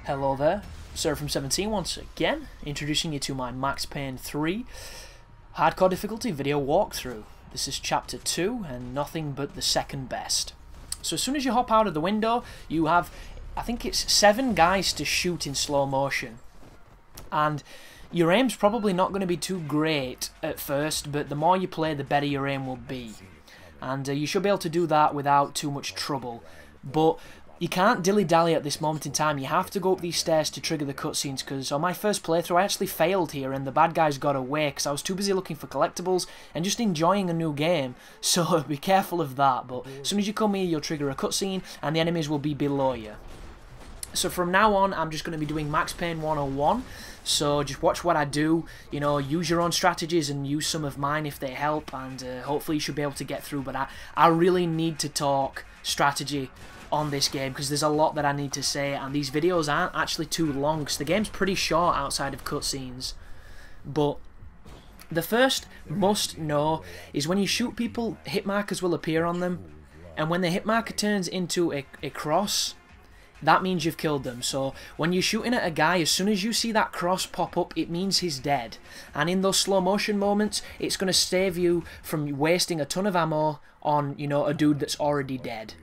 Hello there, Seraphim17 once again, introducing you to my Max Payne 3 hardcore difficulty video walkthrough. This is chapter 2 and nothing but the second best. So as soon as you hop out of the window, you have, I think it's 7 guys to shoot in slow motion. And your aim's probably not going to be too great at first, but the more you play, the better your aim will be. And you should be able to do that without too much trouble. But you can't dilly-dally at this moment in time. You have to go up these stairs to trigger the cutscenes, because on my first playthrough I actually failed here and the bad guys got away because I was too busy looking for collectibles and just enjoying a new game. So be careful of that. But as soon as you come here, you'll trigger a cutscene and the enemies will be below you. So from now on, I'm just going to be doing Max Payne 101. So just watch what I do, you know, use your own strategies and use some of mine if they help, and hopefully you should be able to get through. But I really need to talk strategy on this game because there's a lot that I need to say, and these videos aren't actually too long because the game's pretty short outside of cutscenes. But the first must know is when you shoot people, hit markers will appear on them, and when the hit marker turns into a cross, that means you've killed them. So when you're shooting at a guy, as soon as you see that cross pop up, it means he's dead. And in those slow motion moments, it's going to save you from wasting a ton of ammo on, you know, a dude that's already dead.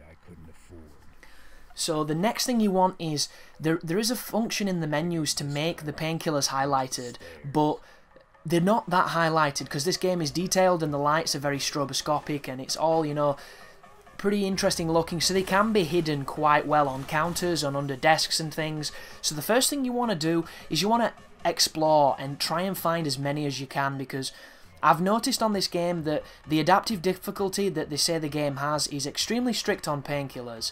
So the next thing you want is, there is a function in the menus to make the painkillers highlighted, but they're not that highlighted because this game is detailed and the lights are very stroboscopic and it's all, you know, pretty interesting looking, so they can be hidden quite well on counters and under desks and things. So the first thing you want to do is you want to explore and try and find as many as you can, because I've noticed on this game that the adaptive difficulty that they say the game has is extremely strict on painkillers.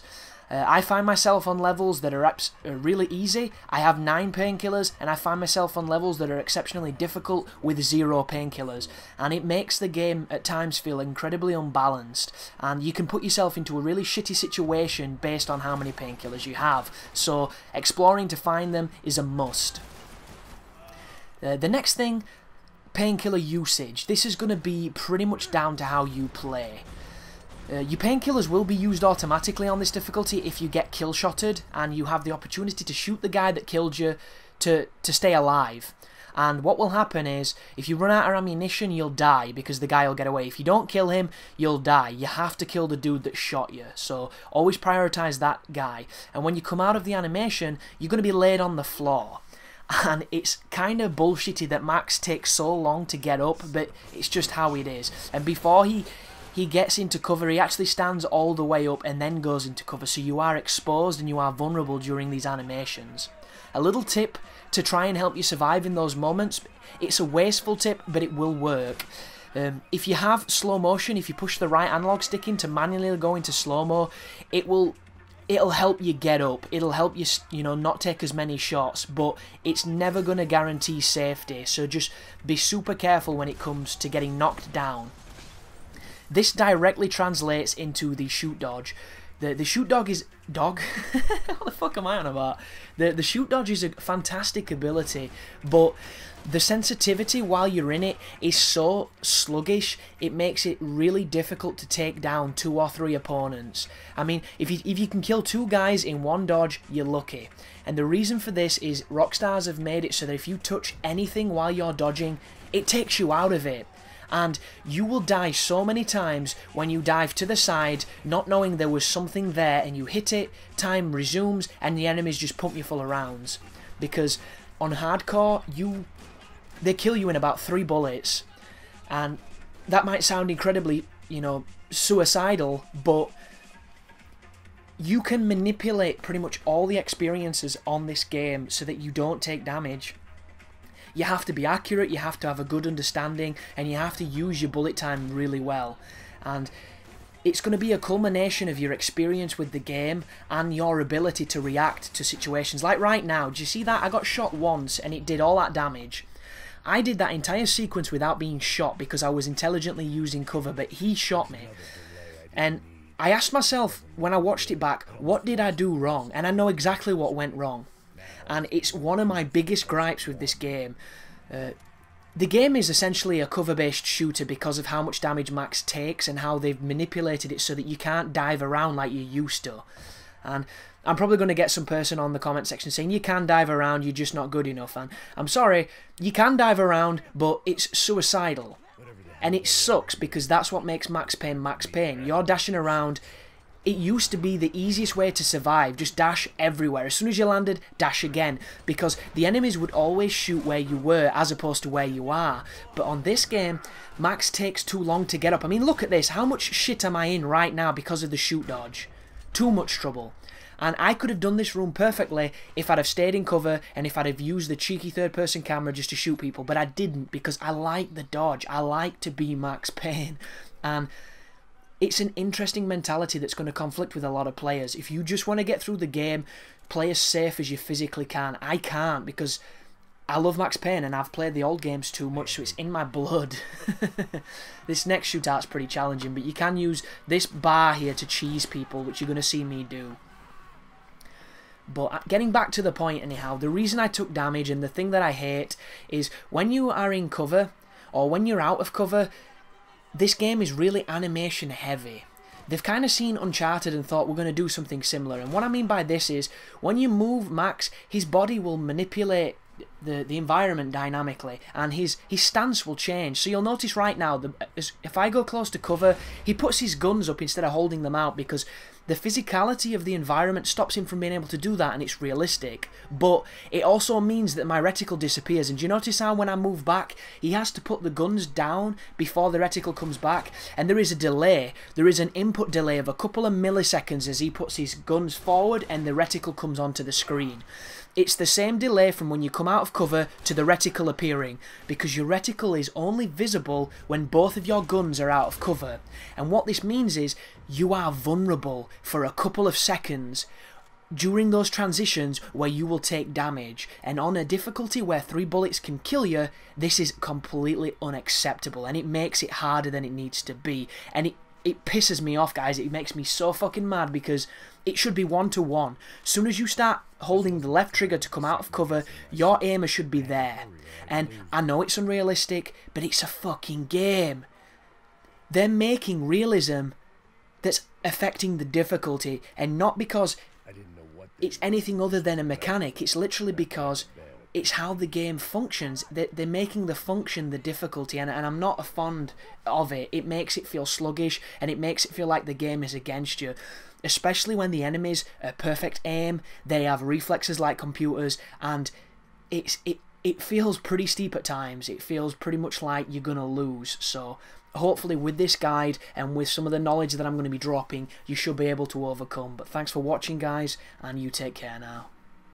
I find myself on levels that are really easy. I have 9 painkillers, and I find myself on levels that are exceptionally difficult with 0 painkillers. And it makes the game at times feel incredibly unbalanced. And you can put yourself into a really shitty situation based on how many painkillers you have. So exploring to find them is a must. The next thing, painkiller usage. This is going to be pretty much down to how you play. Your painkillers will be used automatically on this difficulty if you get kill-shotted and you have the opportunity to shoot the guy that killed you to stay alive. And what will happen is, if you run out of ammunition, you'll die because the guy will get away. If you don't kill him, you'll die. You have to kill the dude that shot you. So always prioritize that guy. And when you come out of the animation, you're going to be laid on the floor. And it's kind of bullshitty that Max takes so long to get up, but it's just how it is. And before he gets into cover, he actually stands all the way up and then goes into cover, so you are exposed and you are vulnerable during these animations. A little tip to try and help you survive in those moments, it's a wasteful tip, but it will work. If you have slow motion, if you push the right analog stick in to manually go into slow-mo, it'll help you get up, it'll help you, you know, not take as many shots, but it's never going to guarantee safety, so just be super careful when it comes to getting knocked down. This directly translates into the shoot dodge. The shoot dog is... Dog? What the fuck am I on about? The shoot dodge is a fantastic ability, but the sensitivity while you're in it is so sluggish, it makes it really difficult to take down 2 or 3 opponents. I mean, if you can kill 2 guys in one dodge, you're lucky. And the reason for this is Rockstars have made it so that if you touch anything while you're dodging, it takes you out of it. And you will die so many times when you dive to the side, not knowing there was something there, and you hit it, time resumes, and the enemies just pump you full of rounds. Because on hardcore, they kill you in about 3 bullets. And that might sound incredibly, you know, suicidal, but you can manipulate pretty much all the experiences on this game so that you don't take damage. You have to be accurate, you have to have a good understanding, and you have to use your bullet time really well. And it's going to be a culmination of your experience with the game and your ability to react to situations. Like right now, do you see that? I got shot once and it did all that damage. I did that entire sequence without being shot because I was intelligently using cover, but he shot me. And I asked myself, when I watched it back, what did I do wrong? And I know exactly what went wrong. And it's one of my biggest gripes with this game. The game is essentially a cover-based shooter because of how much damage Max takes and how they've manipulated it so that you can't dive around like you used to. And I'm probably going to get some person on the comment section saying, you can dive around, you're just not good enough. And I'm sorry, you can dive around, but it's suicidal. And it sucks, because that's what makes Max Payne Max Payne. You're dashing around. It used to be the easiest way to survive. Just dash everywhere. As soon as you landed, dash again. Because the enemies would always shoot where you were, as opposed to where you are. But on this game, Max takes too long to get up. I mean, look at this. How much shit am I in right now because of the shoot dodge? Too much trouble. And I could have done this room perfectly if I'd have stayed in cover and if I'd have used the cheeky third-person camera just to shoot people. But I didn't, because I like the dodge. I like to be Max Payne. And it's an interesting mentality that's going to conflict with a lot of players. If you just want to get through the game, play as safe as you physically can. I can't, because I love Max Payne and I've played the old games too much, so it's in my blood. This next shootout's pretty challenging, but you can use this bar here to cheese people, which you're going to see me do. But getting back to the point anyhow, the reason I took damage and the thing that I hate is when you are in cover or when you're out of cover, this game is really animation heavy. They've kind of seen Uncharted and thought we're going to do something similar. And what I mean by this is when you move Max, his body will manipulate the environment dynamically, and his stance will change. So you'll notice right now, if I go close to cover, he puts his guns up instead of holding them out, because the physicality of the environment stops him from being able to do that, and it's realistic. But it also means that my reticle disappears. And do you notice how when I move back, he has to put the guns down before the reticle comes back? And there is a delay. There is an input delay of a couple of milliseconds as he puts his guns forward and the reticle comes onto the screen. It's the same delay from when you come out of cover to the reticle appearing, because your reticle is only visible when both of your guns are out of cover. And what this means is you are vulnerable for a couple of seconds during those transitions where you will take damage. And on a difficulty where 3 bullets can kill you, this is completely unacceptable, and it makes it harder than it needs to be. And it pisses me off, guys. It makes me so fucking mad, because it should be 1-to-1. As soon as you start holding the left trigger to come out of cover, your aimer should be there. And I know it's unrealistic, but it's a fucking game. They're making realism that's affecting the difficulty, and not because it's anything other than a mechanic. It's literally because it's how the game functions. They're making the function the difficulty, and I'm not fond of it. It makes it feel sluggish, and it makes it feel like the game is against you. Especially when the enemies are perfect aim, they have reflexes like computers, and it feels pretty steep at times. It feels pretty much like you're gonna lose. So hopefully with this guide and with some of the knowledge that I'm going to be dropping, you should be able to overcome. But thanks for watching, guys, and you take care now.